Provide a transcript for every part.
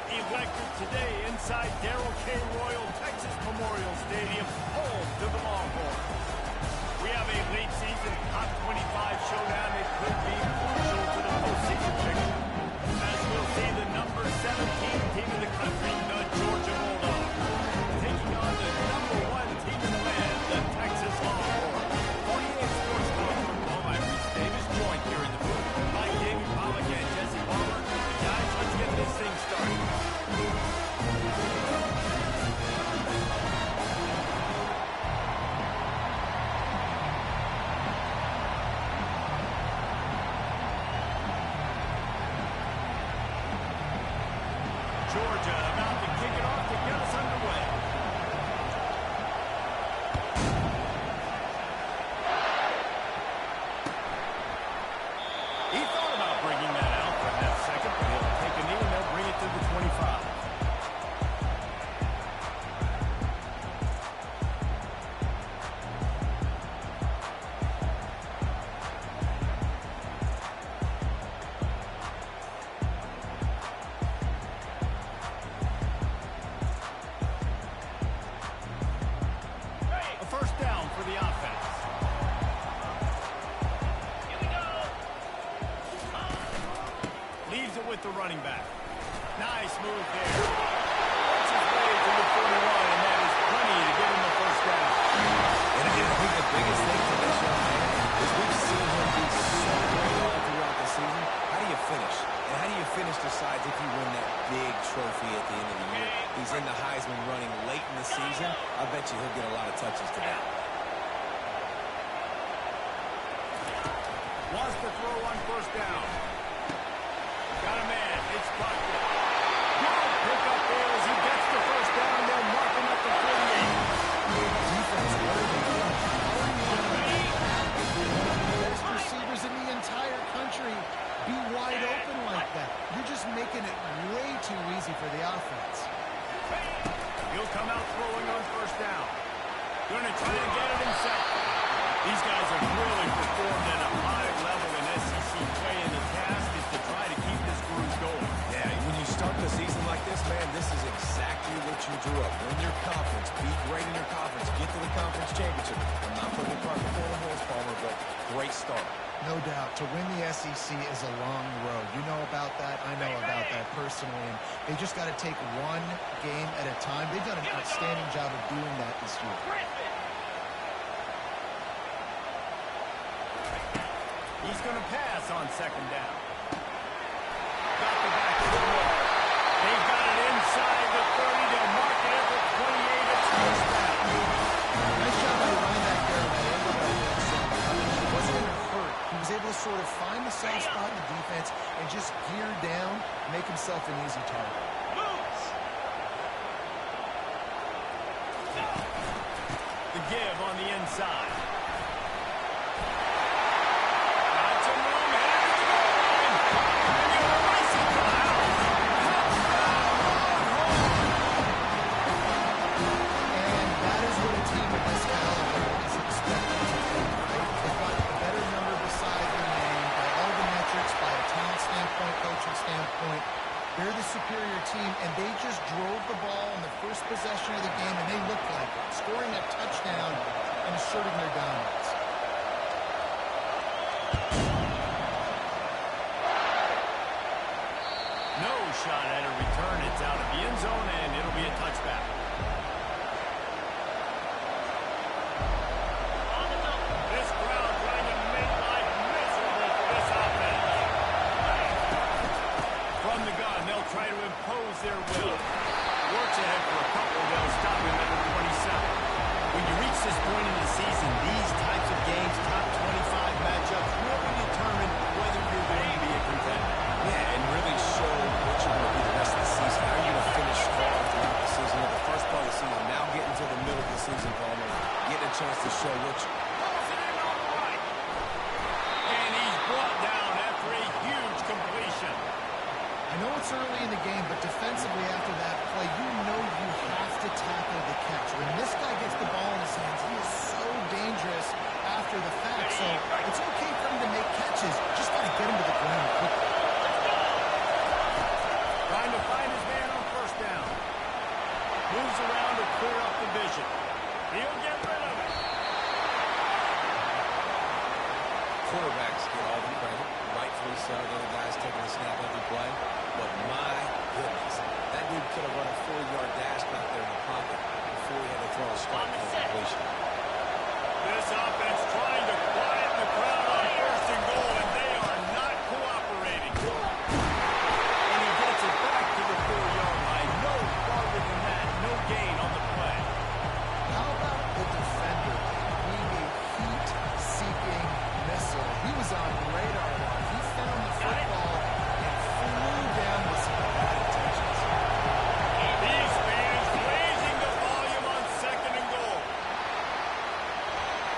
Electric today inside Darrell K. Royal Texas Memorial Stadium, home to the Longhorns. We have a late season top 25 showdown that could be crucial to the postseason picture. As we'll see the number 17 team in the country, the Georgia Bulldogs, taking on the number 1 team in the land, the Texas Longhorns. 48 Sports Talk from home. I'm Reese Davis, joined here in the booth by David Pollack and Jesse Palmer. Guys, let's get this thing started. Georgia about to kick it off to get us underway. He thought about bringing that out for that second, but he'll take a knee and they'll bring it to the 25. A first down for the offense. Here we go. Leaves it with the running back. Nice move there. Works his way to the 41, and that is plenty to give him the first down. And again, I think the biggest thing for this young man is we've seen him be so great all throughout the season. How do you finish? And how do you finish decides if you win that big trophy at the end of the year. He's in the Heisman running late in the season. I bet you he'll get a lot of touches today. Wants to throw on first down. Got a man. It's pocket. Good pick up there as he gets the first down. They'll mark him at the 48. Defense, what are they doing? How are you going to have the best receivers in the entire country be wide open like that? You're just making it way too easy for the offense. He'll come out throwing on first down. Going to try to get it himself. These guys have really performed at a high level in SEC play, and the task is to try to keep this groove going. Yeah, when you start the season like this, man, this is exactly what you drew up. Win your conference, be great in your conference, get to the conference championship. I'm not putting the cart before the horse, Palmer, but great start. No doubt. To win the SEC is a long road. You know about that. I know about that personally. And they just got to take one game at a time. They've done an outstanding job of doing that this year. He's going to pass on second down. Got the back of the wall. They've got it inside the 30. They'll mark it at the 28. It's first down. Nice job by the running back there. He wasn't in a hurt. He was able to sort of find the soft spot in the defense and just gear down, make himself an easy target. The give on the inside. They're the superior team, and they just drove the ball in the first possession of the game, and they looked like it, scoring a touchdown and asserting their dominance. No shot at a return. It's out of the end zone, and it'll be a touchback. This crowd trying to make life miserable for this offense. From the gun, they'll try to impose their will. Works ahead for a couple. They'll stop him at the 27. When you reach this point in the season, these types of games, top 25 matchups, really determine whether you're going to be a contender. Yeah, and really show what you're going to be the rest of the season. How are you going to finish strong throughout the season? The first part of the season, now getting to the middle of the season, Palmer, getting a chance to show what you... And he's brought down after a huge completion. I know it's early in the game, but defensively after that play, you know you have to tackle the catch. When this guy gets the ball in his hands, he is so dangerous after the fact. Moves around to clear up the vision. He'll get rid of it. Quarterbacks get all the credit, rightfully so. The other guy's taking the snap every play. But my goodness, that dude could have run a 4-yard dash back there in the pocket before he had to throw a strike for completion. This offense trying to quiet the crowd on first and goal, and they are not cooperating. And he gets it back to the 4-yard line. No farther than that. No gain on the play. How about the defender being a heat-seeking missile? He was on radar lock. He found the football and flew down with some bad intentions. These fans raising the volume on second and goal.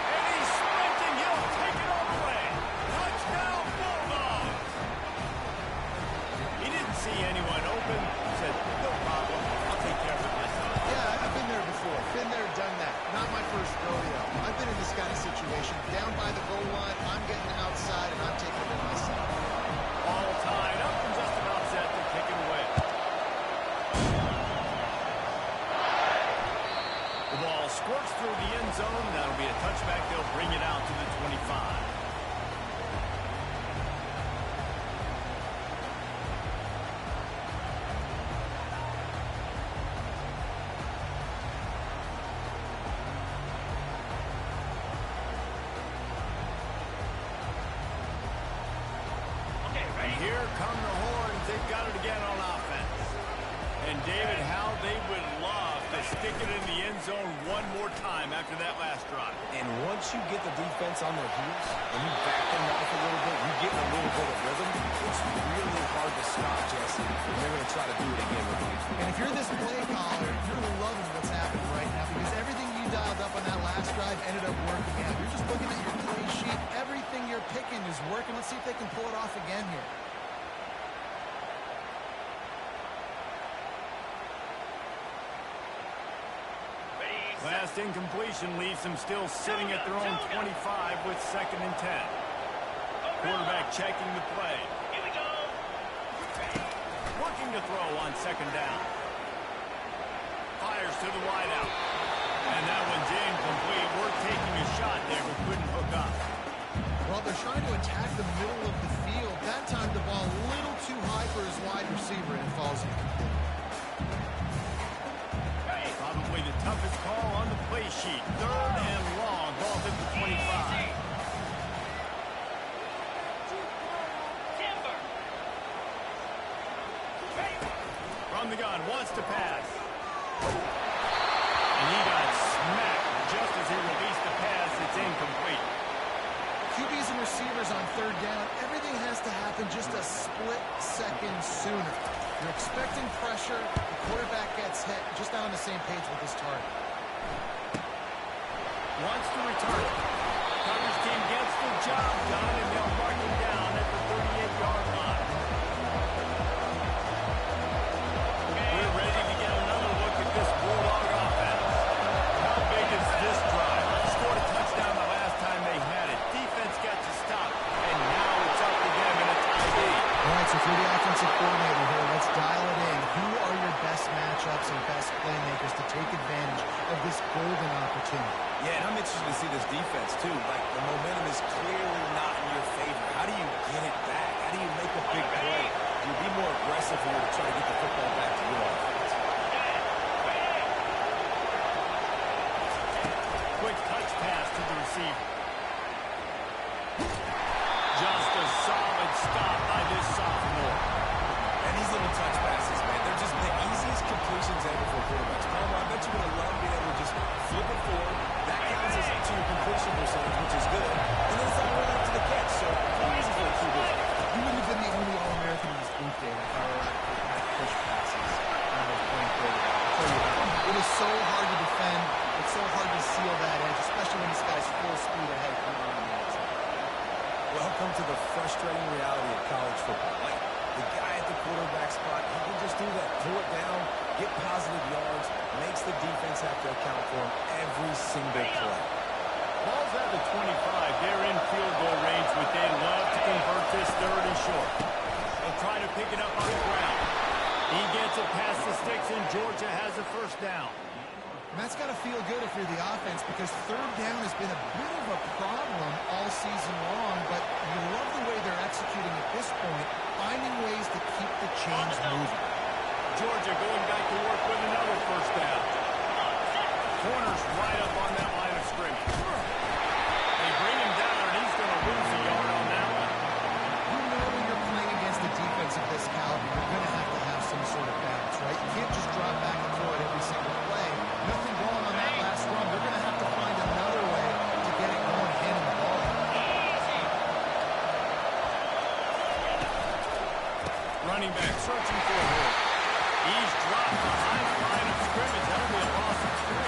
And he's sprinting. He'll take it all the way. Touchdown, Bulldogs. He didn't see anyone open. He said, no problem. I'll take care of it myself. Yeah, I've been there before. Been there, done that. Not my first rodeo. I've been in this kind of situation. Down by the goal line, I'm getting outside, and I'm taking it myself. All tied up and just about set to kick it away. The ball squirts through the end zone. That'll be a touchback. They'll bring it out to the 25. And here come the horns. They've got it again on offense. And David, how they would love to stick it in the end zone one more time after that last drive. And once you get the defense on their heels and you back them off a little bit, you get a little bit of rhythm, it's really hard to stop, Jesse, and they're going to try to do it again with you. And if you're this play caller, you're loving what's happening right now because everything you dialed up on that last drive ended up working out. You're just looking at your play sheet. Everything you're picking is working. Let's see if they can pull it off again here. Last incompletion leaves them still sitting at their own 25 with second and 10. Quarterback checking the play. Working to throw on second down. Fires to the wideout. And that one's incomplete. We're taking a shot there, but couldn't hook up. Well, they're trying to attack the middle of the field. That time the ball a little too high for his wide receiver, and it falls incomplete. Probably the toughest call on the play sheet. Third and long. Ball at the 25. From the gun, wants to pass. And he got smacked just as he released the pass. It's incomplete. QBs and receivers on third down, everything has to happen just a split second sooner. You're expecting pressure, the quarterback gets hit, just not on the same page with his target. Wants to return it. Coverage team gets the job done, and they'll mark him down at the 38-yard line. We're ready to get another look at this Bulldog offense. How big is this drive? Scored a touchdown the last time they had it. Defense got to stop, and now it's up to them in a tie game. All right, so for the offensive coordinator here, let's dial it in. Who are your best matchups and best playmakers to take advantage of this golden opportunity? Yeah, and I'm interested to see this defense, too. Like, the momentum is clearly not in your favor. How do you get it back? How do you make a big play? Do you be more aggressive here to try to get the football back to your offense? Quick touch pass to the receiver. Just a solid stop by this sophomore. And these little touch passes, man, they're just the easiest completions ever for quarterbacks. Palmer, I bet you're going to love being able to just flip it forward. That counts as to your completion percentage, which is good. And then it's all the way up to the catch, so easy for a QB. You wouldn't have been the only All-American in this booth game if I were at push passes when I was playing quarterback. I'll tell you that. It is so hard to defend. It's so hard to seal that edge, especially when this guy's full speed ahead coming on the outside. Welcome to the frustrating reality of college football. Like, the guy at the quarterback spot, he can just do that. Pull it down, get positive yards, makes the defense have to account for him every single play. Ball's at the 25. They're in field goal range, but they'd love to convert this third and short. They'll try to pick it up on the ground. He gets it past the sticks, and Georgia has a first down. And that's got to feel good if you're the offense, because third down has been a bit of a problem all season long, but you love the way they're executing at this point, finding ways to keep the chains moving. Georgia going back to work with another first down. Corner's right up on that line of scrimmage. They bring him down, and he's going to lose a yard on that one. You know when you're playing against a defense of this caliber, you're going to have some sort of balance, right? You can't just drop back and throw it every single play. Nothing going on that last run. They're going to have to find another way to get it going, handing the ball. Running back searching for a hole. He's dropped behind the line of scrimmage. That'll be a loss of 3.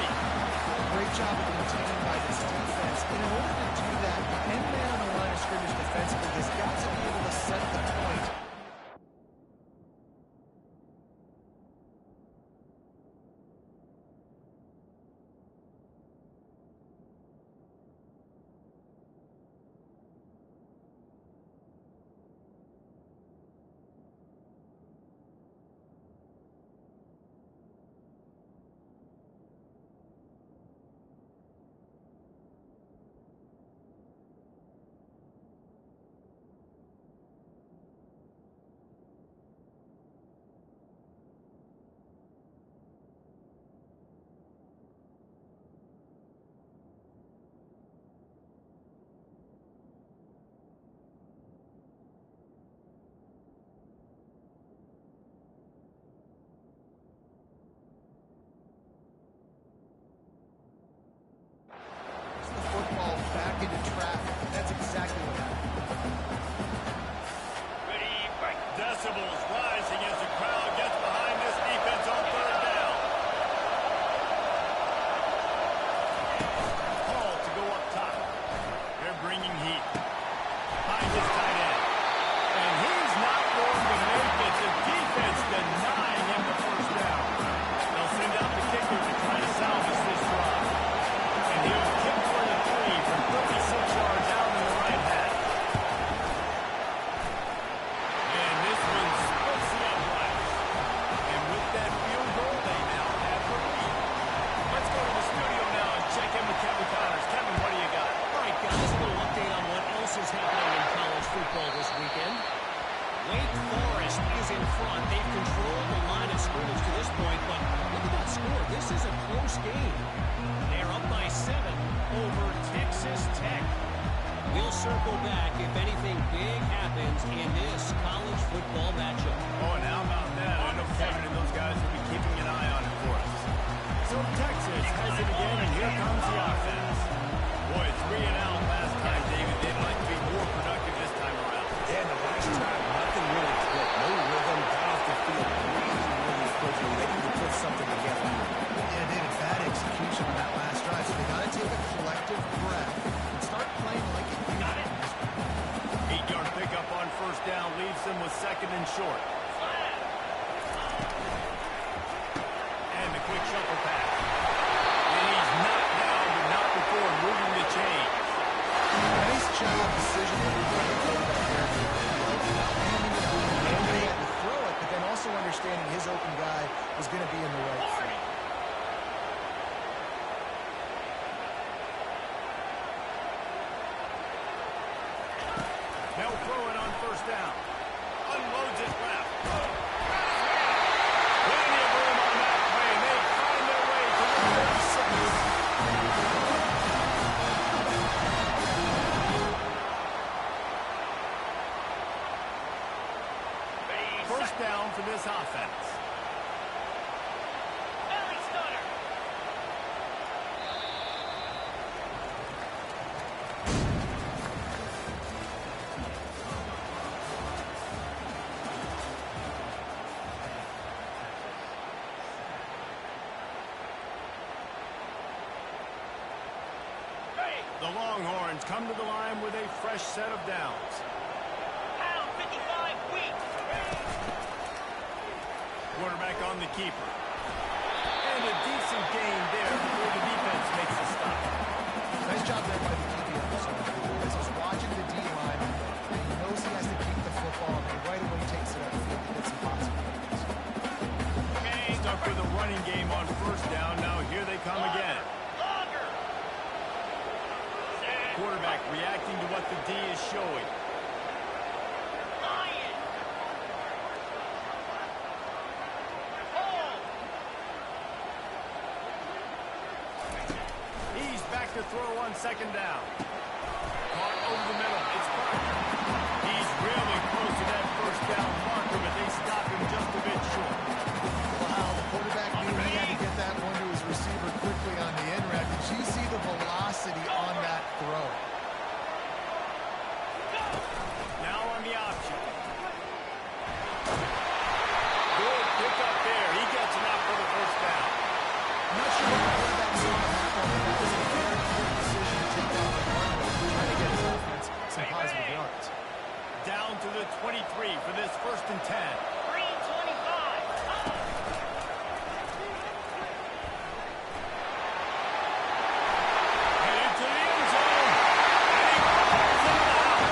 Great job of containing by this defense. And in order to do that, the end man on the line of scrimmage defensively has got to be able to set the point. Back into traffic. That's exactly what happened. Decibels rising as the crowd gets behind this defense on third down. Call to go up top. They're bringing heat. Finds his tight end. And he's not going to make it. The defense denying him the first down. They'll send out the kicker to try to salvage this drive. And he'll kick for the 3 from 36 yards out in the right half. And this one splits the uprights. And with that field goal, they now have the lead. Let's go to the studio now and check in with Kevin Connors. Kevin, what do you got? All right, guys, a little update on what else is happening in college football this weekend. Wake Forest is in front. They've controlled the line of scrimmage to this point, but look at that score. This is a close game. They're up by 7 over Texas Tech. We'll circle back if anything big happens in this college football matchup. Oh, and how about that? I know Kevin and those guys will be keeping an eye on it for us. So Texas has it again, and here comes the offense. Boy, 3 and out last time, David. They'd like to be more productive this time around. Yeah, and the last time, nothing really clicked. No rhythm, got off the field really quickly. They need to put something together. Yeah, David, bad execution on that last drive. So they got to take a collective breath and start playing like it. Got it. 8-yard pickup on first down leaves them with 2nd and short. And the quick shuffle pass. And he's knocked down, but not before moving the chains. Nice job decision to throw it, but then also understanding his open guy was going to be in the right frame. They'll throw it on first down. Unloads his left. Plenty of room on that play. They find their way to the 36. First down for this offense. The Longhorns come to the line with a fresh set of downs. Pound 55 weak. Quarterback on the keeper. And a decent gain there before the defense makes a stop. Nice job there by the DB on this one. As he's watching the D-line, and he knows he has to keep the football, and right away takes it upfield to get some possibilities. Start for the running game on first down. Now here they come again. Quarterback reacting to what the D is showing. He's back to throw on second down. Caught over the middle. It's Parker. He's really close to that first down marker, but they stop him just a bit short. Wow, the quarterback knew he had to get that one to his receiver quickly on the end route. Did you see the velocity on that throw? Now on the option. Good pick up there. He gets it out for the first down. I'm not sure what the quarterback saw on that one, but that was a very quick decision to take down the run with, trying to get his offense some positive yards. Down to the 23 for this 1st and 10. Headed to the end zone. And he fires it out.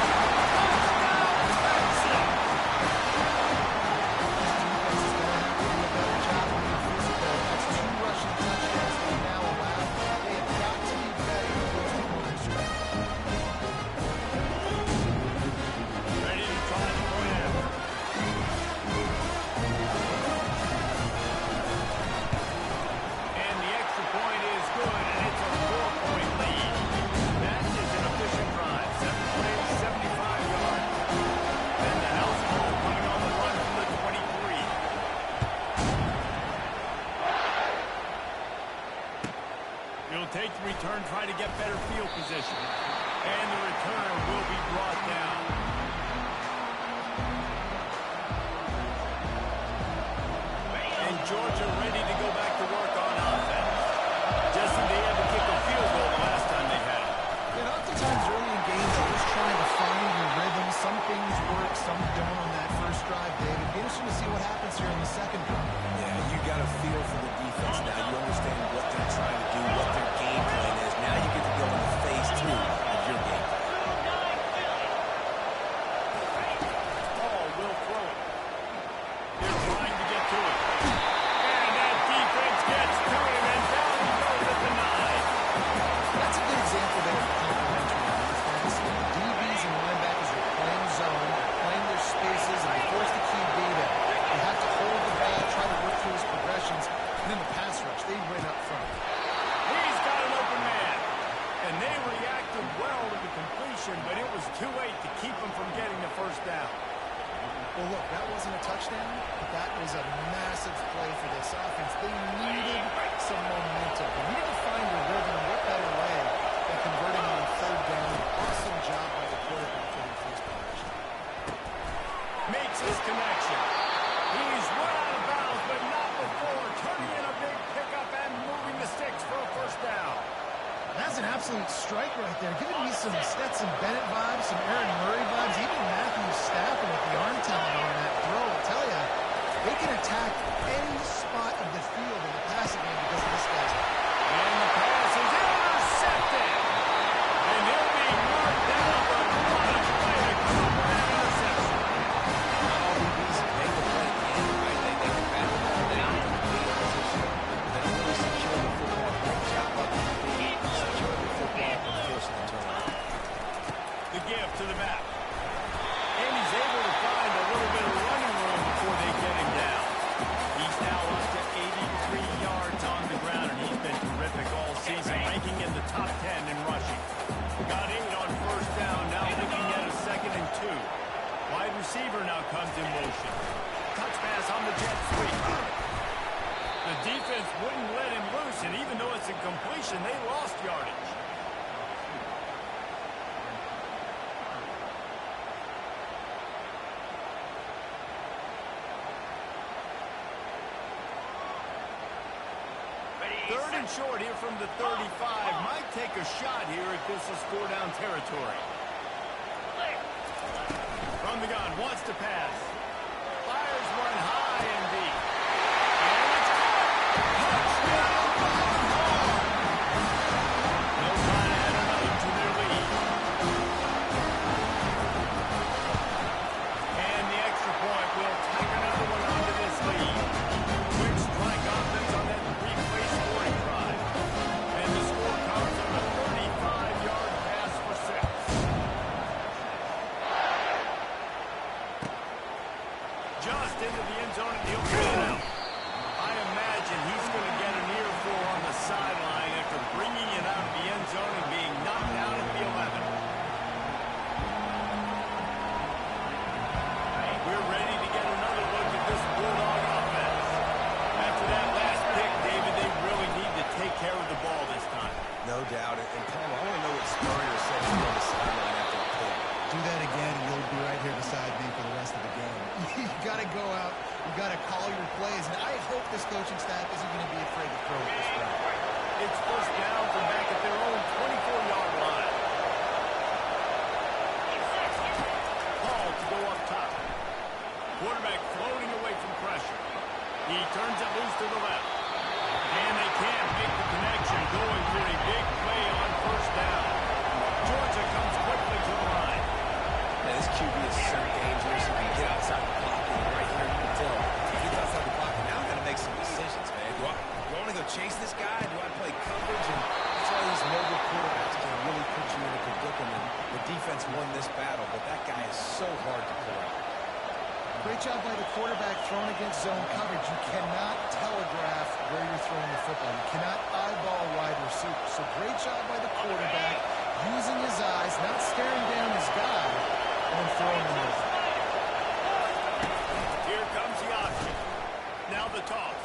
Touchdown, That's 2 rushing touchdowns they now allow. They have got to be better than those people in strength. ready to try the point after. And the extra point is good, and it's a 4-point lead. That is an efficient drive. 7 plays, 75 yards. And the house ball coming on the run from the 23. He'll take the return, try to get better field position. And the return will be brought down. And Georgia ready to go back to work on offense. Jesse, they had to kick a field goal the last time they had it. And oftentimes early in games, you're just trying to find your rhythm. Some things work, some don't on that first drive, David. Be interesting to see what happens here in the second drive. Yeah, you got a feel for the defense now. You understand what they're trying to do, what their game plan is. Now you get to go in the phase 2 of your game. Paul will throw it. They're trying to get to it. And that defense gets to him, and down he goes at the 9. That's a good example there of complementary defense. DBs and linebackers are playing zone, playing their spaces, and they force the QB to they have to hold the ball, try to work through his progressions, and then the pass rush, they win up front. He's got an open man. And they reacted well to the completion, but it was too late to keep him from getting the first down. Well, look, that wasn't a touchdown, but that was a massive play for this offense. They needed some momentum. They needed to find a rhythm, and what better way than converting on a 3rd down. Awesome job by the quarterback for the first possession. Makes his connection. He's run out of bounds, but not before turning in a big pickup and moving the sticks for a first down. That's an absolute strike right there. Giving me some Stetson Bennett vibes, some Aaron Murray vibes, even Matthew Stafford with the arm talent on that throw. I tell you, they can attack any spot of the field in the passing game because of this guy's. And the pass is intercepted. And he'll be marked down, but what a play to come up with that interception. Not all DBs make the play again, right? They can back the ball down in the field position. They don't really secure the football. Great job by the DB. Secure the football and forcing the turnover. The give to the back. And he's able to find a little bit of running room before they get him down. He's now up to 83 yards on the ground, and he's been terrific all season, ranking in the top 10 in rushing. Got 8 on first down, now looking at a 2nd and 2. Wide receiver now comes in motion. Touch pass on the jet sweep. The defense wouldn't let him loose, and even though it's a completion, they lost yardage. Third and short here from the 35. Might take a shot here if this is 4-down territory. From the gun, wants to pass. Fires one high and deep. And it's caught. Touchdown, Longhorn! No trying to add another to their lead. And the extra point will tack another one onto this lead. Quick strike offensive quarterback isn't going to be afraid to throw it this way. It's first down from back at their own 24-yard line. Ball to go up top. Quarterback floating away from pressure. He turns it loose to the left. And they can't make the connection, going for a big play on first down. Georgia comes quickly to the line. Man, this QB is so dangerous. If you get outside the pocket, right here, you can tell. If he gets outside the pocket, now I'm going to make some decisions, man. Do I want to go chase this guy? Do I play coverage? And that's why these mobile quarterbacks can really put you in a predicament. The defense won this battle, but that guy is so hard to corral. Great job by the quarterback throwing against zone coverage. You cannot telegraph where you're throwing the football. You cannot eyeball wide receiver. So great job by the quarterback using his eyes, not staring down his guy, and throwing him over. Here comes the option. Now the toss.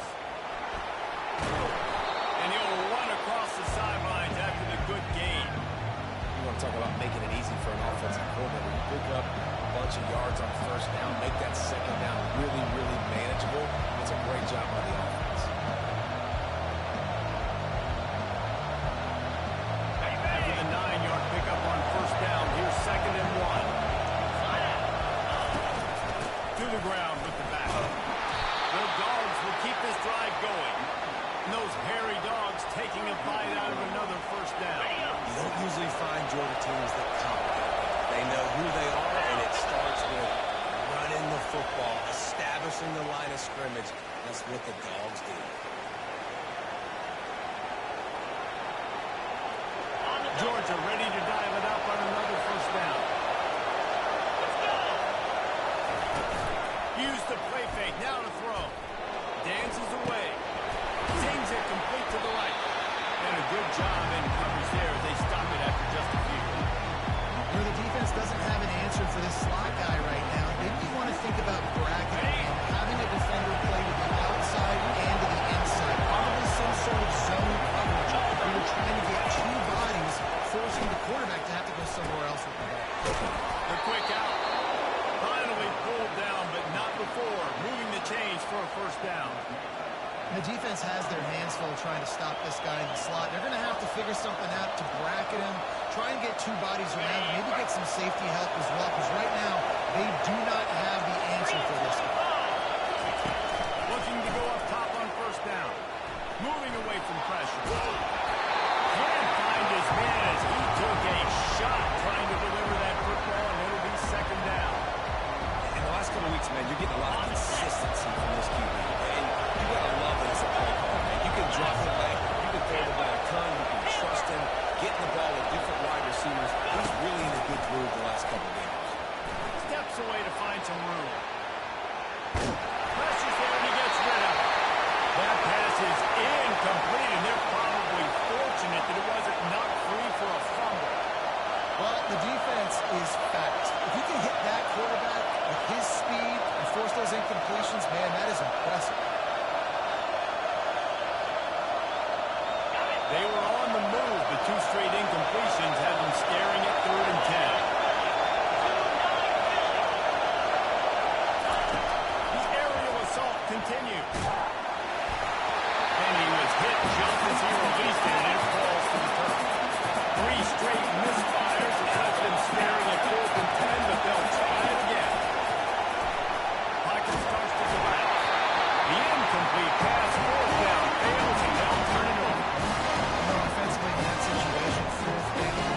And he'll run across the sidelines after the good gain. You want to talk about making it easy for an offensive coordinator. Pick up a bunch of yards on first down, make that second down really, really manageable. It's a great job by the offense. After the 9-yard pickup on first down, here's 2nd and 1. To the ground with the back. The Dogs will keep this drive going. And those hairy Dogs taking a bite out of another first down. You don't usually find Georgia teams that complicate. They know who they are, and it starts with running the football, establishing the line of scrimmage. That's what the Dogs do. Georgia ready to dial it up on another first down. Use the play fake, now to throw. Dances away. Sings it complete to the right. And a good job in coverage there. They stop it after just a few. You know, the defense doesn't have an answer for this slot guy right now. Maybe you want to think about bracketing him, having a defender play to the outside and to the inside. Probably some sort of zone coverage where you're trying to get two bodies, forcing the quarterback to have to go somewhere else with the ball. The quick out. Finally pulled down, but not before. Moving the chains for a first down. The defense has their hands full trying to stop this guy in the slot. They're going to have to figure something out to bracket him, try and get two bodies around him, maybe get some safety help as well, because right now they do not have the answer for this guy. Looking to go up top on first down. Moving away from pressure. Can't find his man as he took a shot trying to deliver that football, and it'll be 2nd down. In the last couple of weeks, man, you're getting a lot of consistency from this QB. And you got to love it as a play caller, man. You can drop the back, you can throw the ball a ton, you can trust him, getting the ball with different wide receivers. He's really in a good groove the last couple of games. Steps away to find some room. Pressure's there and he gets rid of it. That pass is incomplete, and they're probably fortunate that it wasn't knocked free for a fumble. Well, the defense is fast. If you can hit that quarterback with his speed and force those incompletions, man, that is impressive. They were on the move. The 2 straight incompletions have them staring at 3rd and 10. The aerial assault continues. And he was hit just as he released it, and it falls to the turf. 3 straight misfires has them staring at 4th and 10, but they'll try it again. Pocket starts to the left. The incomplete pass, 4th down, fails, and they'll turn it over. Offensively in that situation, 4th down,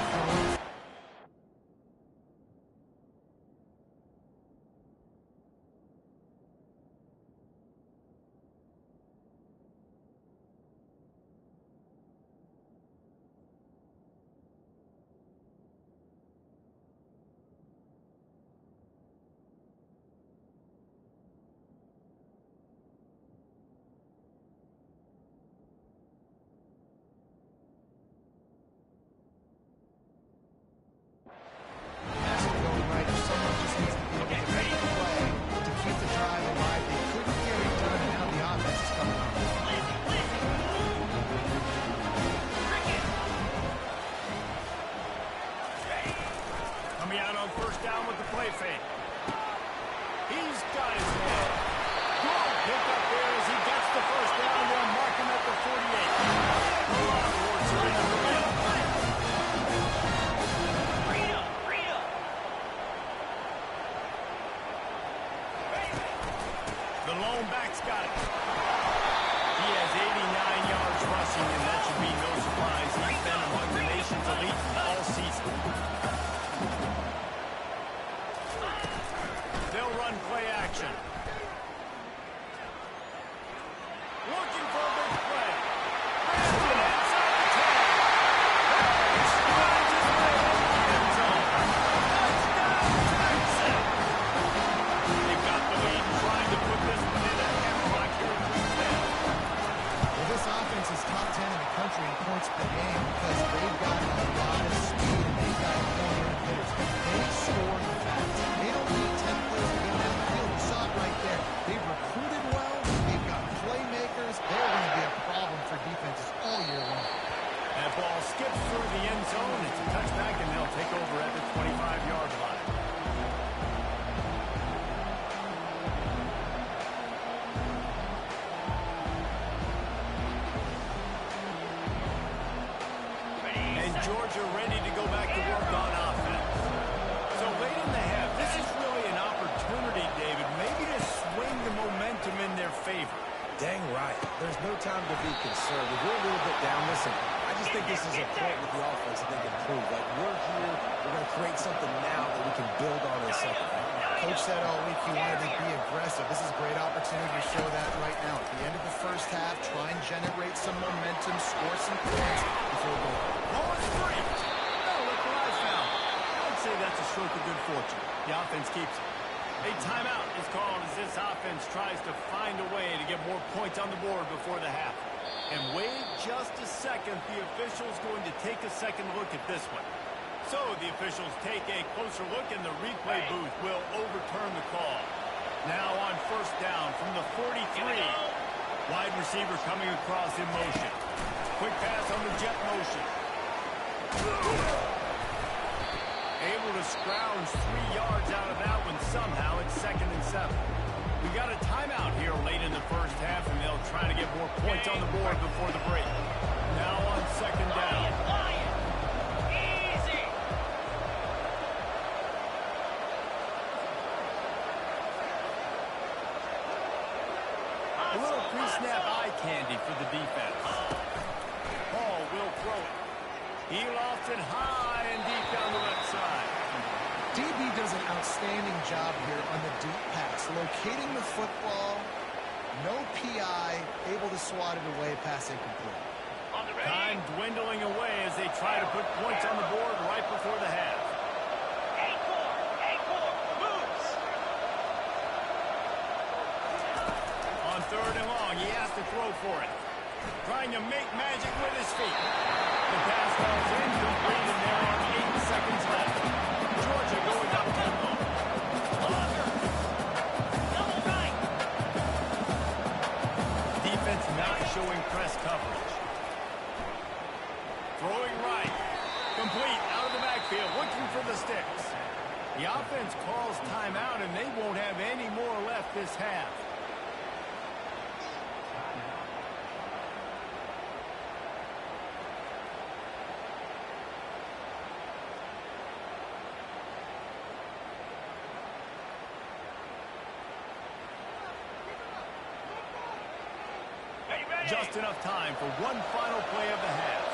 factoring points per game because they've got a lot of speed and they've got corner hitters. They score fast. They don't need 10 players to go down the field. You saw it right there. They've recruited well. They've got playmakers. They're going to be a problem for defenses all year long. That ball skips through the end zone. It's a touchback, and they'll take over at the 25-yard line. And Georgia ready to go back to work on offense. So late in the half, this is really an opportunity, David, maybe to swing the momentum in their favor. Dang right. There's no time to be concerned. If we're a little bit down, listen, I just think this is a point with the offense that they can prove. Like, we're here, we're going to create something now that we can build on in the second half. Coach said all week he wanted to be aggressive. This is a great opportunity to show that right now. At the end of the first half, try and generate some momentum, score some points before we go. Ball is free. Oh, look what I found. I'd say that's a stroke of good fortune. The offense keeps it. A timeout is called as this offense tries to find a way to get more points on the board before the half. And wait just a second, the official's going to take a second look at this one. So the officials take a closer look and the replay booth will overturn the call. Now on first down from the 43. Wide receiver coming across in motion. Quick pass on the jet motion. Able to scrounge 3 yards out of that one somehow. It's 2nd and 7. We got a timeout here late in the first half, and they'll try to get more points on the board before the break. Now on 2nd down. Easy. A little pre-snap eye candy for the defense. Paul will throw it. He lofts it high and deep down the left side. DB does an outstanding job here on the deep pass, locating the football, no PI, able to swat it away, pass incomplete. Time dwindling away as they try to put points on the board right before the half. Moves. On 3rd and long, he has to throw for it. Trying to make magic with his feet. The pass falls incomplete, and there are 8 seconds left. Georgia going up tempo. Double right. Defense not showing press coverage. Throwing right. Complete out of the backfield, looking for the sticks. The offense calls timeout, and they won't have any more left this half. Just enough time for one final play of the half.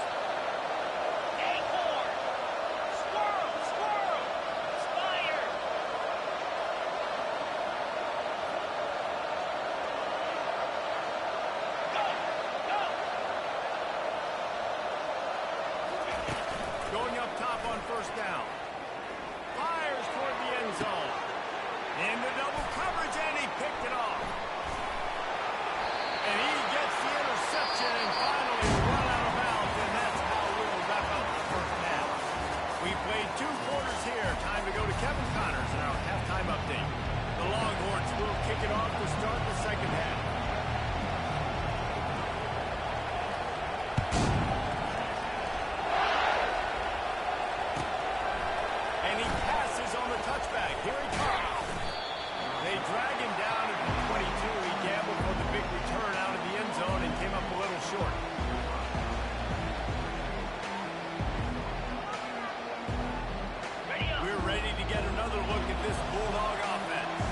Squirrel. Spire. Go. Going up top on first down. Fires toward the end zone. Into double coverage, and he picked it off. And he gets the interception and finally run out of bounds, and that's how we'll wrap up the first half. We played 2 quarters here. Time to go to Kevin Connors in our halftime update. The Longhorns will kick it off to start the second half. And he passes on the touchback. Here he comes. They drag him down at the 22. He gambled for the big return out of the end zone and came up a little short. We're ready to get another look at this Bulldog offense.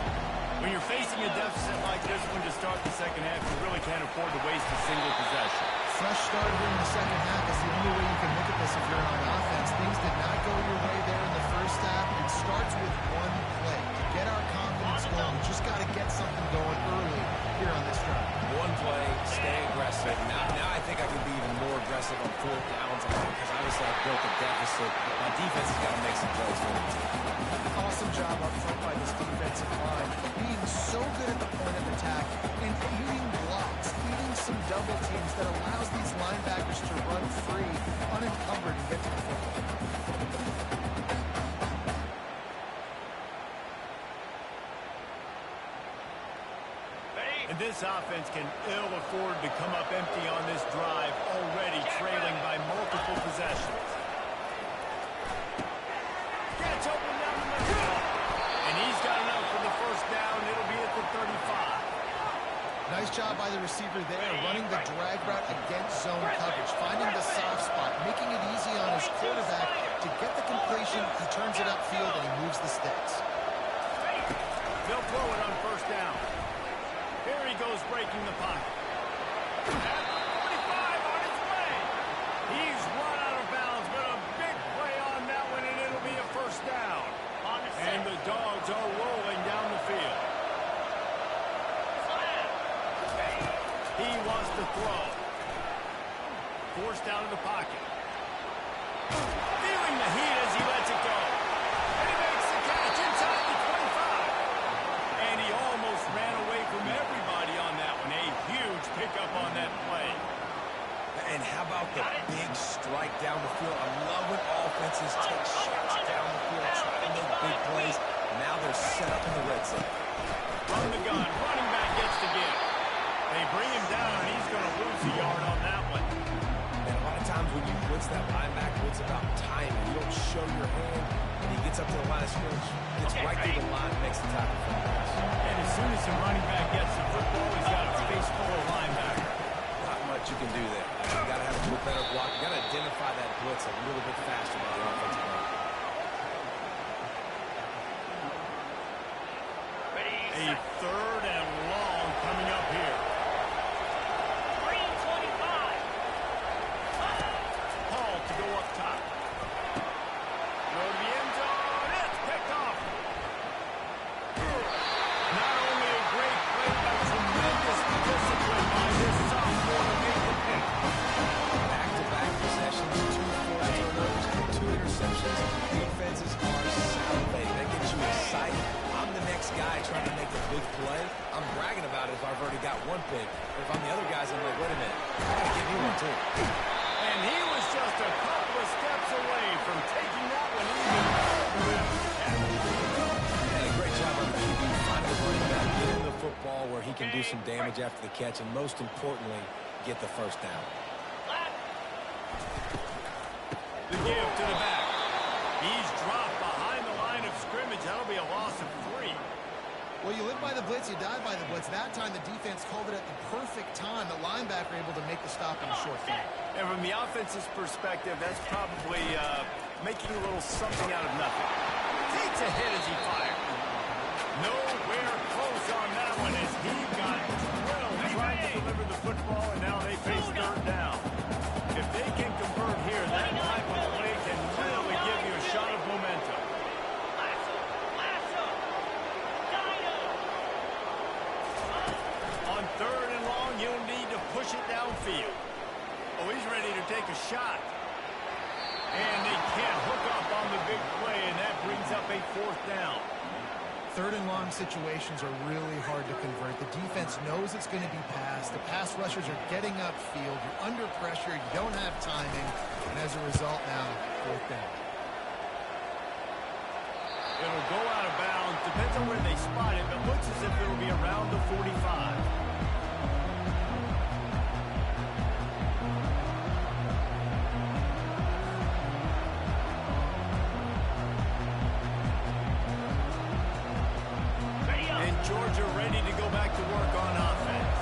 When you're facing a deficit like this one to start the second half, you really can't afford to waste a single possession. Fresh start here in the second half is the only way you can look at this if you're on offense. Things did not go your way there in the first half. It starts with one play. To get our confidence going, we just got to get something going early here on this drive. One play, stay aggressive. Now I think I can be even more aggressive on 4th downs because obviously I've built a deficit. My defense has got to make some plays for me. Awesome job up front by this defensive line, being so good at the point of attack and eating blocks, eating some double teams that allows these linebackers to run free, unencumbered, and get to the football. And this offense can ill afford to come up empty on this drive, already trailing by multiple possessions. Gets open down the middle. And he's got enough for the first down. It'll be at the 35. Nice job by the receiver there, running the drag route against zone coverage, finding the soft spot, making it easy on his quarterback to get the completion. He turns it upfield and he moves the sticks. They'll throw it on first down. Here he goes, breaking the pocket. At the 45 on his way. He's run out of bounds, but a big play on that one, and it'll be a first down. And the Dogs are rolling down the field. He wants to throw. Forced out of the pocket. Feeling the heat as he lets it go. And he makes the catch inside the 25. And he almost ran away from everybody on that one. A huge pickup on that play. And how about the big strike down the field? I love when offenses take shots down the field, try to make big plays. Now they're set up in the red zone. From the gun, running back gets the give. They bring him down, and he's going to lose a yard on that one. And a lot of times when you blitz that linebacker, it's about timing. You don't show your hand, and he gets up to the line of scrimmage, gets right through the line, makes the tackle for the pass. And as soon as the running back gets the football, he's got a face full of linebacker. Not much you can do there. You got to have a little better block. You got to identify that blitz a little bit faster by the offensive line. A third and long coming up here. 3:25. Hall to go up top. Go to the end zone. It's picked off. Not only a great play, but tremendous discipline by this sophomore to make the pick. Back-to-back possessions, 2 forced turnovers, and 2 interceptions. Defenses are salivating. That gets you excited. I'm the next guy trying to make a big play. I'm bragging about it if I've already got one pick. But if I'm the other guys, I'm like, wait a minute, I gotta give you one too. And he was just a couple of steps away from taking that one even further in. And a great job on the QB, finding the running back, getting the football where he can do some damage after the catch, and most importantly, get the first down. The give to the back. He's dropped behind the line of scrimmage. That'll be a loss of 3. Well, you live by the blitz, you die by the blitz. That time the defense called it at the perfect time. The linebacker able to make the stop in a short field. And from the offense's perspective, that's probably making a little something out of nothing. Takes a hit as he fired. Nowhere close on that one as he got drilled trying to deliver the football, and now they face third down. If they can convert here, that type of play can really give you a shot of momentum. On third and long, you'll need to push it downfield. Oh, he's ready to take a shot. And they can't hook up on the big play, and that brings up a fourth down. Third and long situations are really hard to convert. The defense knows it's going to be passed. The pass rushers are getting upfield. You're under pressure. You don't have timing. And as a result now, fourth down. It'll go out of bounds. Depends on where they spot it, but looks as if it'll be around the 45. Georgia ready to go back to work on offense.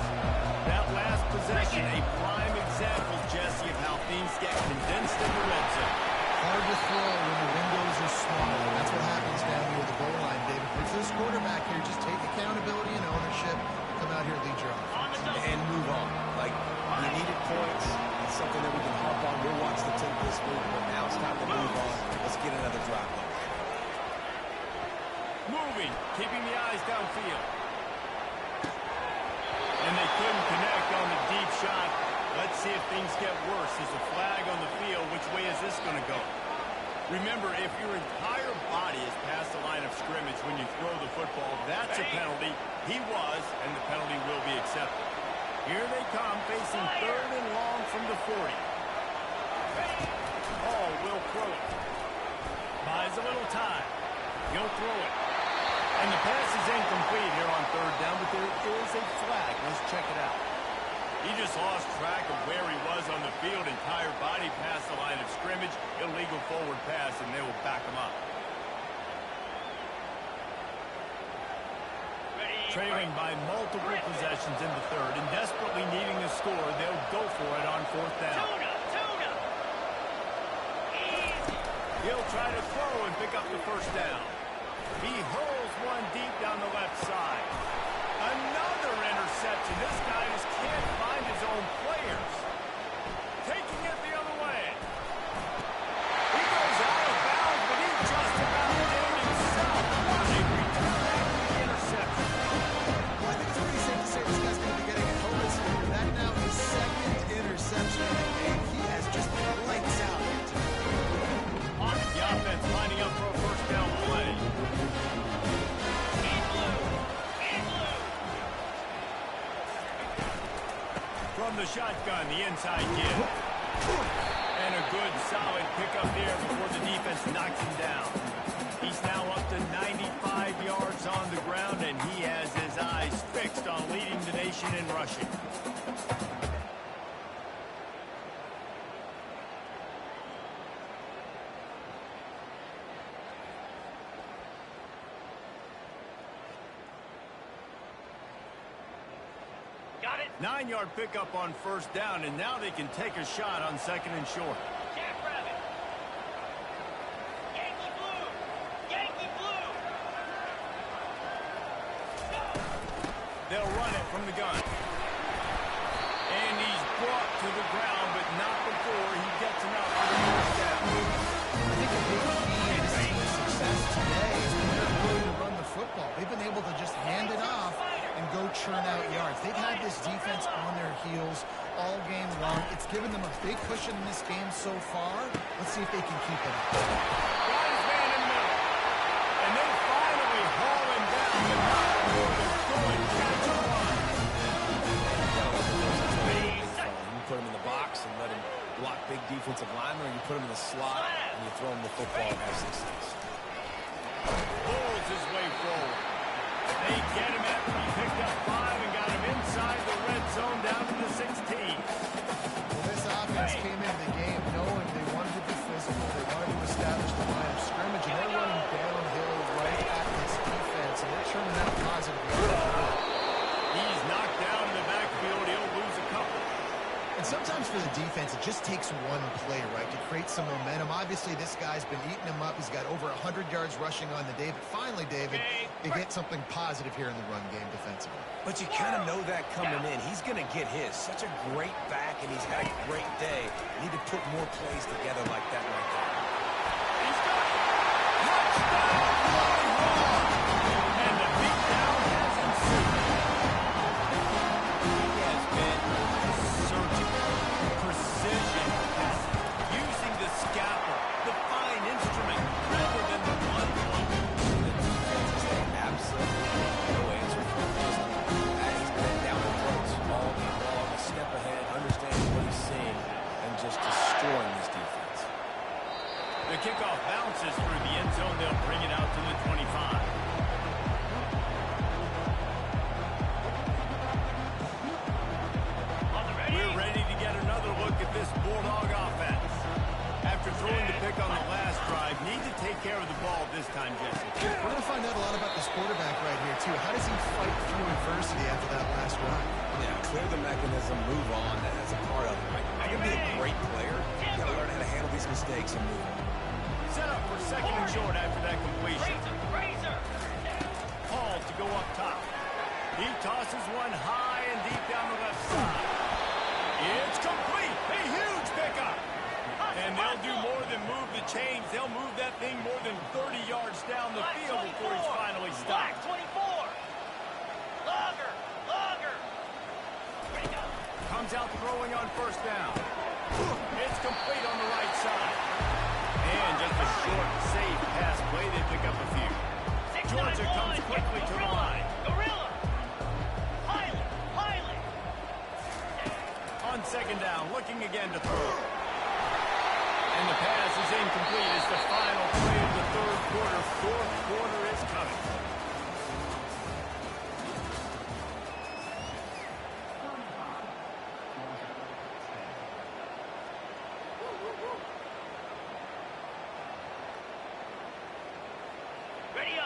That last possession, a prime example, Jesse, of how things get condensed in the red zone. Hard to throw when the windows are small. That's what happens down near the goal line, David. For this quarterback here, just take accountability and ownership. Come out here, lead your offense. And move on. Like, you needed points. It's something that we can harp on. We'll watch the tape this week, but now it's time to move on. Let's get another drive going. Moving, keeping the eyes downfield. And they couldn't connect on the deep shot. Let's see if things get worse. There's a flag on the field. Which way is this going to go? Remember, if your entire body is past the line of scrimmage when you throw the football, that's a penalty. He was, and the penalty will be accepted. Here they come, facing third and long from the 40. Hall will throw it. Buys a little time. He'll throw it. And the pass is incomplete here on third down, but there is a flag. Let's check it out. He just lost track of where he was on the field. Entire body past the line of scrimmage. Illegal forward pass, and they will back him up. Trailing by multiple possessions in the third and desperately needing a score, they'll go for it on fourth down. He'll try to throw and pick up the first down. He hurls one deep down the left side. Another interception. This guy just can't find his own players. Taking it the other way. He goes out of bounds, but he just about did himself. They return after the interception. Well, I think it's pretty safe to say this guy's going to be getting a helmet here. That now his second interception of the game. He has just lights out here tonight. The offense lining up for a first down play. From the shotgun, the inside give. And a good, solid pickup there before the defense knocks him down. He's now up to 95 yards on the ground, and he has his eyes fixed on leading the nation in rushing. Got it. 9-yard pickup on first down, and now they can take a shot on second and short. Jackrabbit. Yankee blue. Yankee blue. Go. They'll run it from the gun. And he's brought to the ground, but not before he gets enough for the first down. I think a big key to this team's success today is when they're ability to run the football. They've been able to just hand it off and go churn out yards. They've had this defense on their heels all game long. It's given them a big cushion in this game so far. Let's see if they can keep it up. Got his man in the middle. And they finally haul him down, but not before the good catch and run. You put him in the box and let him block big defensive linemen, or you put him in the slot and you throw him the football and have success. Pulls his way forward. They get him after he picked up 5 and got him inside the red zone down to the 16. Well, this offense came into the game knowing they wanted to be physical. They wanted to establish the line of scrimmage, and they're running downhill right at this defense, and they're churning out positive yards. He's knocked down in the backfield. He'll lose a couple. And sometimes for the defense, it just takes one play, right, to create some momentum. Obviously, this guy's been eating him up. He's got over 100 yards rushing on the day. But finally, David, you get something positive here in the run game defensively. But you kind of know that coming in. He's going to get his. Such a great back, and he's had a great day. You need to put more plays together like that right there. He's got it. Touchdown, Roy! And the beatdown has ensued. He has been surgical, precision, using the scalpel, the fine instrument, rather than the blunt one. The defense has had absolutely no answer for him. He's been down the throats all game long, a step ahead, understanding what he's seeing, and just destroying this defense. The kickoff bounces through the end zone. They'll bring it out to the 25. We're ready to get another look at this Bulldog offense. After throwing the pick on the last drive, need to take care of the ball this time, Jesse. We're going to find out a lot about this quarterback right here, too. How does he fight through adversity after that last run? Yeah, clear the mechanism, move on. That's a part of it, right? You can be a great player. You got to learn how to handle these mistakes and move on. Set up for second and short after that completion. Hall to go up top. He tosses one high and deep down the left side. It's complete. A huge pickup. And they'll do more than move the chains. They'll move that thing more than 30 yards down the field before he's finally stopped. 24. Longer. Comes out throwing on first down. It's complete on the right side. And just a short, safe pass play. They pick up a few. Georgia comes quickly to the line. Gorilla. Pilot. second down, looking again to throw. And the pass is incomplete as the final play of the third quarter. Fourth quarter is coming.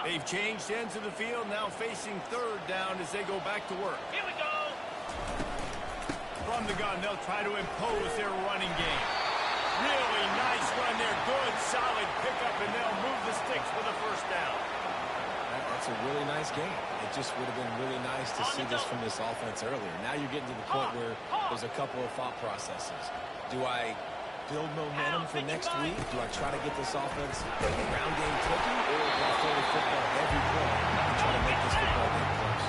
They've changed ends of the field, now facing third down as they go back to work. Here we go. From the gun, they'll try to impose their running game. Really nice run there. Good, solid pickup, and they'll move the sticks for the first down. That's a really nice game. It just would have been really nice to see this from this offense earlier. Now you're getting to the point where there's a couple of thought processes. Do I build momentum for next week? Do I try to get this offense ground game clicking, or do I throw the football every play and try to make this football game close?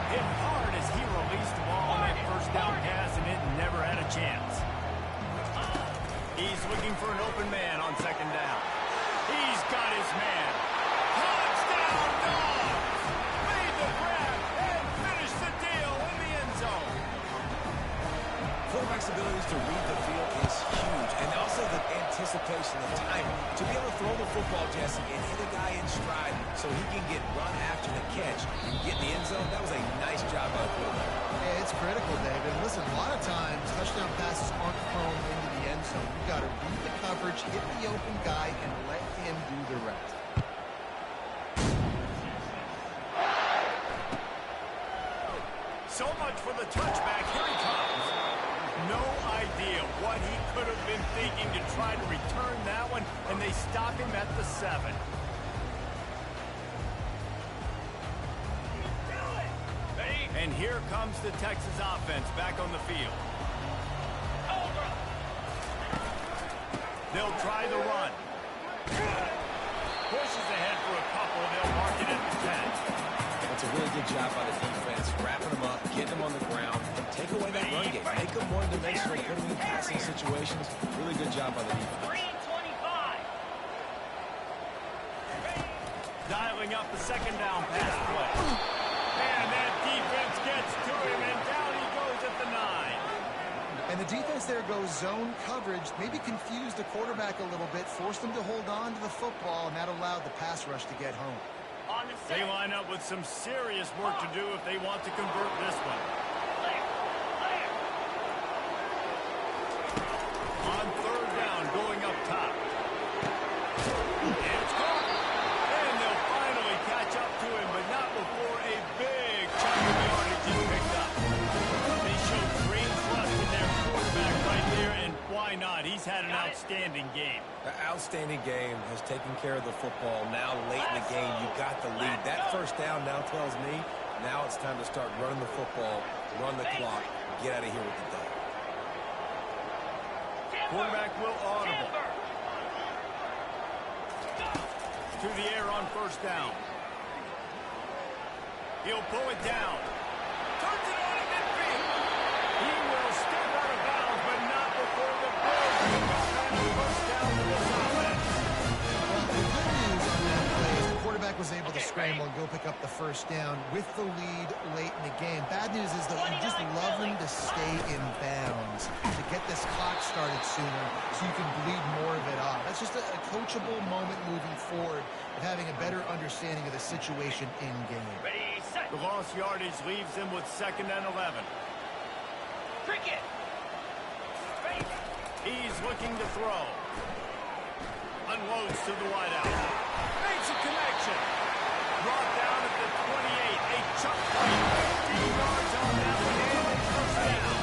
Hit hard as he released the ball on that first down pass, and it never had a chance. He's looking for an open man on second down. He's got his man. Touchdown, Dogs! Made the grab and finished the deal in the end zone. Quarterback's abilities to read the field is huge, and also the anticipation, the timing. To be able to throw the football, Jesse, and hit a guy in stride so he can get run after the catch and get in the end zone, that was a nice job by the quarterback. Yeah, it's critical, David. Listen, a lot of times, touchdown passes aren't thrown into the end zone. You've got to read the coverage, hit the open guy, and let him do the rest. So much for the touchback. Here he comes. No idea what he could have been thinking to try to return that one, and they stop him at the 7. And here comes the Texas offense back on the field. They'll try the run. Pushes ahead for a couple. They'll mark it at the 10. That's a really good job by the defense, wrapping them up, getting them on the ground, take away that run game, make them one-dimensional, put them in passing situations. Really good job by the defense. Dialing up the second down pass play. And that defense gets to him, and down he goes at the 9. And the defense there goes zone coverage, maybe confused the quarterback a little bit, forced him to hold on to the football, and that allowed the pass rush to get home. They line up with some serious work to do if they want to convert this one. On third down, going up top. And it's caught. And they'll finally catch up to him, but not before a big chunk of yardage is picked up. They show great trust in their quarterback right there, and why not? He's had an outstanding game. The outstanding game has taken care of the football. Now late in the game, you got the lead. That first down now tells me now it's time to start running the football, run the clock, get out of here with the dub. Quarterback will audible. To the air on first down. He'll pull it down. Turns it on at midfield. He will step out of bounds, but not before the Bills pick up and a first down to this offense. Well, the good news on that play is the quarterback was able to scramble and go pick up the first down with the lead late in the game. Bad news is that you just love them to stay in bounds to get this clock started sooner so you can bleed more of it off. That's just a coachable moment moving forward of having a better understanding of the situation in game. The lost yardage leaves them with 2nd and 11. Cricket. He's looking to throw. Unloads to the wideout. Makes a connection. Brought down at the 28. A chunk play. 15 yards on that one. And a first down.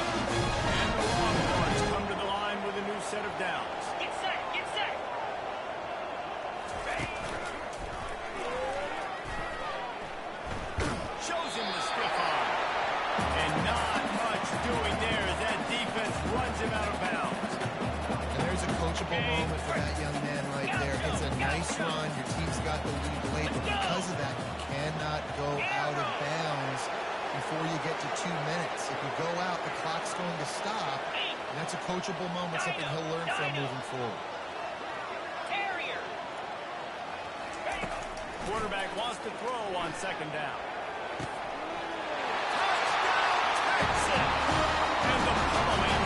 And the Longhorns come to the line with a new set of downs. Get set. Get set. Shows him the stiff arm. And not much doing there as that defense runs him out of bounds. And there's a coachable moment for that young man right there. It's a nice run. Your team's got the lead late, but because of that, you cannot go out of bounds before you get to 2 minutes. If you go out, the clock's going to stop, and that's a coachable moment, something he'll learn from moving forward. Quarterback wants to throw on second down. And the pummeling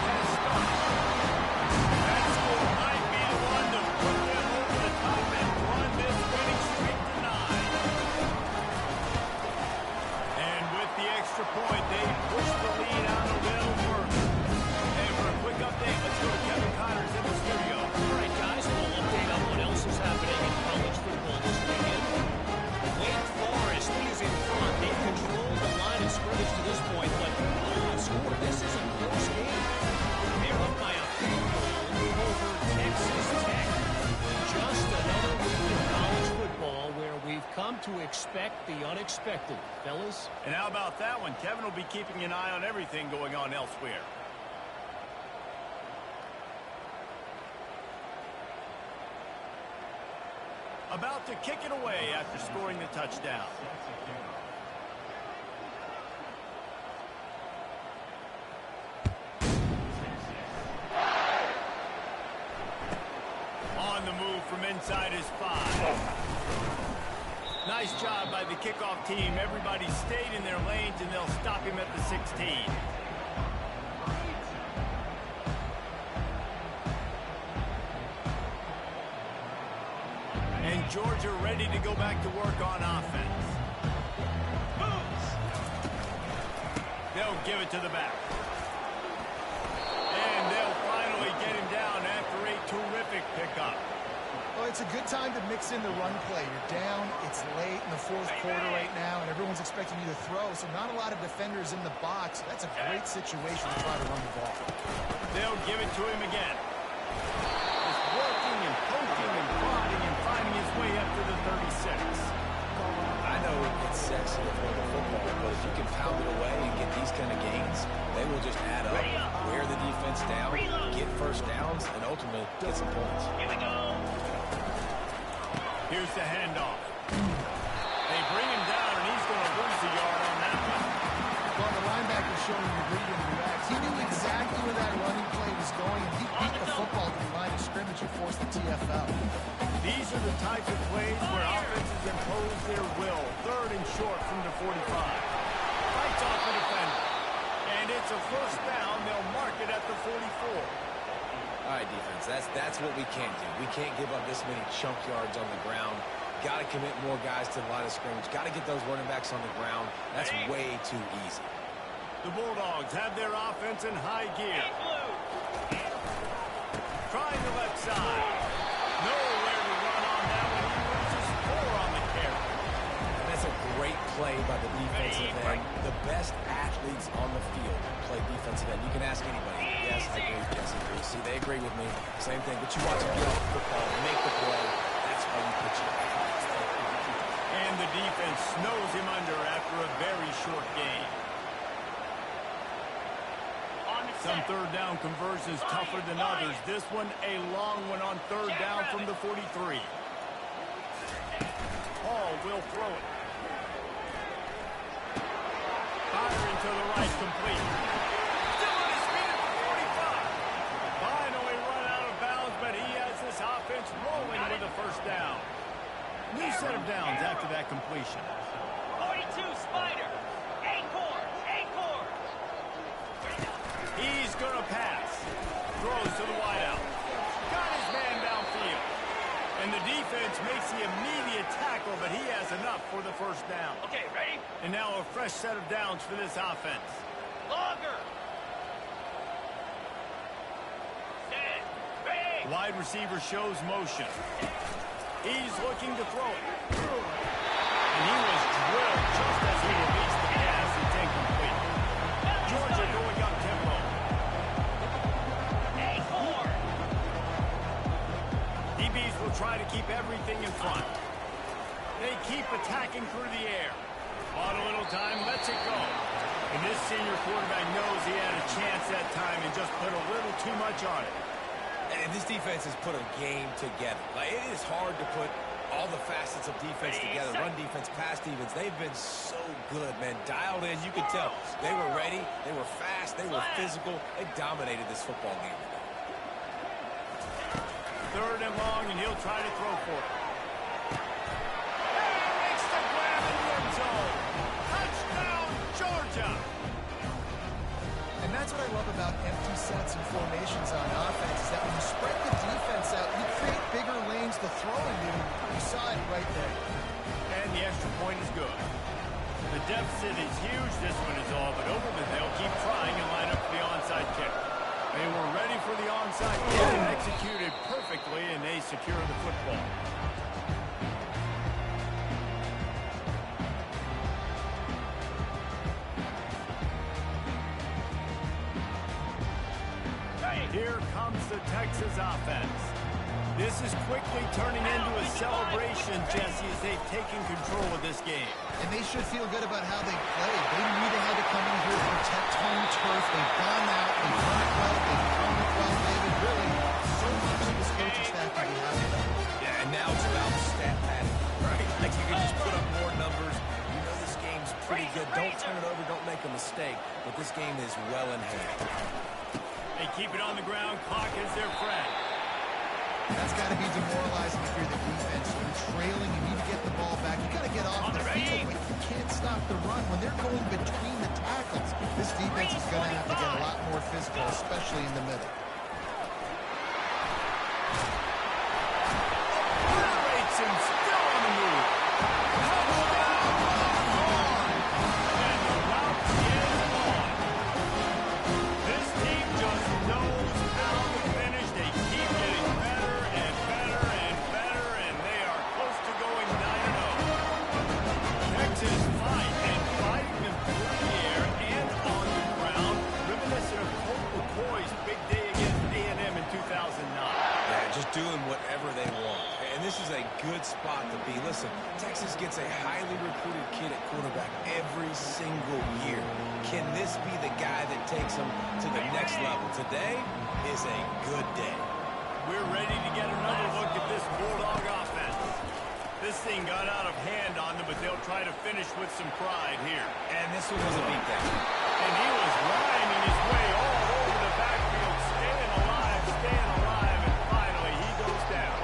to expect the unexpected, fellas. And how about that one? Kevin will be keeping an eye on everything going on elsewhere. About to kick it away after scoring the touchdown. On the move from inside his 5. Nice job by the kickoff team. Everybody stayed in their lanes, and they'll stop him at the 16. And Georgia ready to go back to work on offense. They'll give it to the back. And they'll finally get him down after a terrific pickup. Well, it's a good time to mix in the run play. You're down, it's late in the fourth quarter right now, and everyone's expecting you to throw, so not a lot of defenders in the box. That's a great situation to try to run the ball. They'll give it to him again. Just working and poking and prodding and finding his way up to the 36. I know it gets sexy to throw the football, but if you can pound it away and get these kind of gains, they will just add up, wear the defense down, get first downs, and ultimately get some points. Here we go. Here's the handoff. They bring him down, and he's going to lose a yard on that one. Well, the linebacker's showing you read and react. He knew exactly where that running play was going, and he beat the football to the line of scrimmage and forced the TFL. These are the types of plays where offenses impose their will. 3rd and short from the 45. Fights off the defender. And it's a first down. They'll mark it at the 44. All right, defense, that's what we can't do. We can't give up this many chunk yards on the ground. Got to commit more guys to the line of scrimmage. Got to get those running backs on the ground. That's way too easy. The Bulldogs have their offense in high gear. Trying the left side. Nowhere to run on that one. He loses 4 on the carry. And that's a great play by the defensive end. The best athletes on the field play defensive end. You can ask anybody. Yes, I agree. Yes, I agree. See, they agree with me. Same thing. But you watch them get off the football, make the play. That's why you put your athletes there. And the defense snows him under after a very short game. Some 3rd down conversions tougher than others. This one, a long one on 3rd down from the 43. Hall will throw it. Firing to the right, complete. Still on his feet at the 45. Finally run out of bounds, but he has this offense rolling with a first down. New set of downs after that completion. 42, Spider. Acorn. He's going to pass. Throws to the wideout. Got his man downfield. And the defense makes the immediate tackle, but he has enough for the first down. Okay, ready? And now a fresh set of downs for this offense. Longer. Set. Ready. Wide receiver shows motion. He's looking to throw it. And he was drilled just as he released the pass. It's incomplete. Georgia going up tempo. Acorn. DBs will try to keep everything in front. They keep attacking through the air. On a little time, lets it go. And this senior quarterback knows he had a chance that time and just put a little too much on it. And this defense has put a game together. Like, it is hard to put all the facets of defense together. Run defense, pass defense. They've been so good, man. Dialed in. You could tell. They were ready. They were fast. They were physical. They dominated this football game today. 3rd and long, and he'll try to throw for it. And makes the grab in the end zone. Touchdown, Georgia. And that's what I love about empty sets and formations on offense, is that when you spread the defense out, you create bigger lanes to throw into. You saw it right there. And the extra point is good. The deficit is huge. This one is all but over, but they'll keep trying and line up for the onside kick. They were ready for the onside kick and executed perfectly, and they secure the football. Here comes the Texas offense. This is quickly turning into a celebration, Jesse, as they've taken control of this game. And they should feel good about how they played. They knew they had to come in here to protect home turf. They've gone out, they've done it well, they've thrown it well, David. Really, so much of this coaching staff can be happy about. Yeah, and now it's about stat padding, right? Like you can just put up more numbers. You know this game's pretty good. Don't turn it over, don't make a mistake. But this game is well in hand. They keep it on the ground. Clock is their friend. That's got to be demoralizing if you're the defense. You're trailing, you need to get the ball back. You got to get off the field, but you can't stop the run. When they're going between the tackles, this defense is going to have to get a lot more physical, especially in the middle. Generates him, still on the move. Touchdown, Longhorn! And the route is on. This team just knows how to finish. They keep getting better and better and better, and they are close to going 9-0. Texas fighting them through the air and on the ground, reminiscent of Colt McCoy's big day against A&M in 2009. Yeah, just doing whatever they want. And this is a good spot to be. Listen, Texas gets a highly recruited kid at quarterback every single year. Can this be the guy that takes them to the next level? Today is a good day. We're ready to get another look at this Bulldog offense. This thing got out of hand on them, but they'll try to finish with some pride here. And this one was a beatdown. And he was rhyming his way all over the backfield, staying alive, and finally he goes down.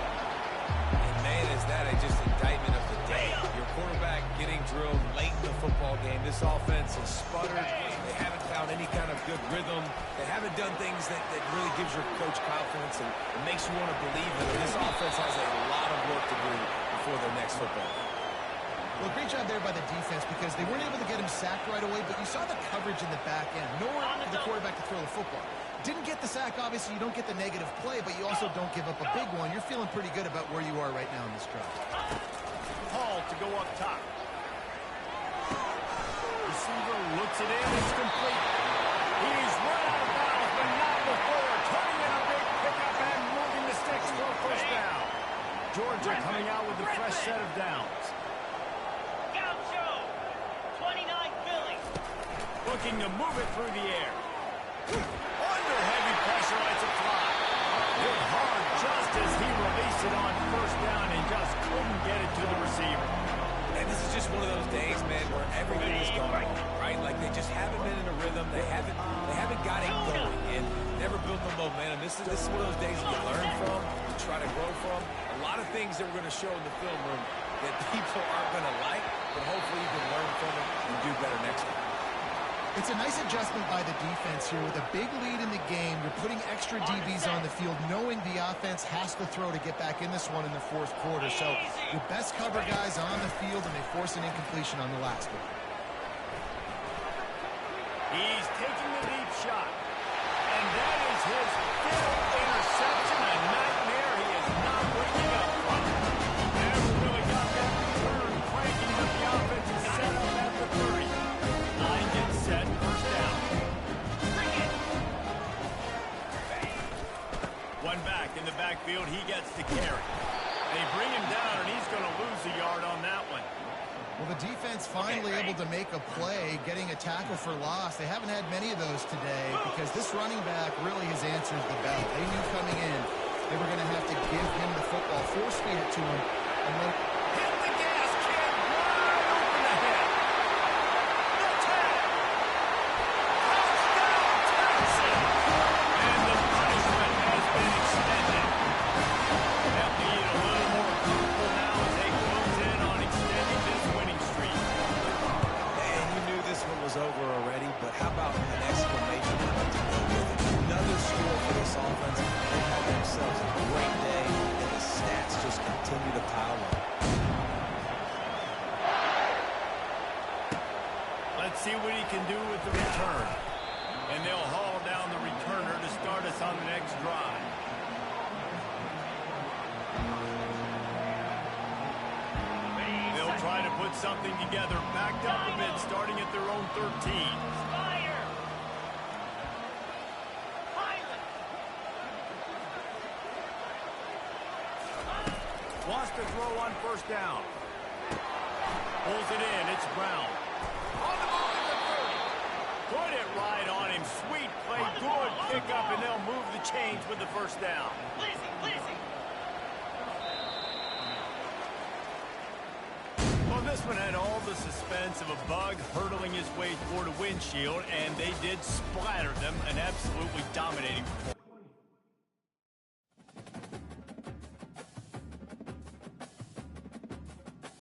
And man, is that just indictment of the day. Your quarterback getting drilled late in the football game. This offense has sputtered. They haven't found any kind of good rhythm. They haven't done things that really gives your coach confidence and makes you want to believe in it. This offense has a lot of work to do before their next football game. Well, great job there by the defense because they weren't able to get him sacked right away, but you saw the coverage in the back end. Nowhere for the quarterback to throw the football. Didn't get the sack, obviously. You don't get the negative play, but you also don't give up a big one. You're feeling pretty good about where you are right now in this drive. Hall to go up top. Receiver looks it in. It's complete. He's run out of bounds, but not before. Turning in a big pickup and moving the sticks for a first down. Georgia coming out with a fresh set of downs. Gaucho. 29 Philly. Looking to move it through the air. Under heavy pressure, it's a fly. Hit hard just as he released it on first down and just couldn't get it to the receiver. And this is just one of those days, man, where everything is going wrong, right? Like they just haven't been in a rhythm. They haven't got it going and never built the momentum. This is one of those days that you learn from, you try to grow from. A lot of things that we're going to show in the film room that people aren't going to like, but hopefully you can learn from it and do better next time. It's a nice adjustment by the defense here. With a big lead in the game, you're putting extra DBs on the field, knowing the offense has to throw to get back in this one in the fourth quarter. So your best cover guys on the field, and they force an incompletion on the last one. He's taking the deep shot. And that is his fifth interception. A nightmare he is not waking up from. Never really got that return cranking, but the offense is set up at the 30. Line gets set, first down. One back in the backfield, he gets the carry. They bring him down, and he's going to lose a yard on that one. Well, the defense finally able to make a play, getting a tackle for loss. They haven't had many of those today because this running back really has answered the bell. They knew coming in they were going to have to give him the football, force feed it to him, and let hit the gas, kid, wide open ahead. The tag. Touchdown, Texas. And the punishment has been extended. They'll need a little more comfortable now as they close in on extending this winning streak. And you knew this one was over already, but how about an exclamation point to go with it? Another score for this offense. They had themselves a great day, and the stats just continue to pile up. Let's see what he can do with the return. And they'll haul down the returner to start us on the next drive. They'll try to put something together, backed up a bit, starting at their own 13. Spire. Pilot. Wants to throw on first down. Pulls it in. It's Brown. On the move at the 30. Put it right on him. Sweet play. Good pickup, and they'll move the chains with the first down. Blazing, blazing. Well, this one had all the suspense of a bug hurtling his way toward a windshield, and they did splatter them. An absolutely dominating performance.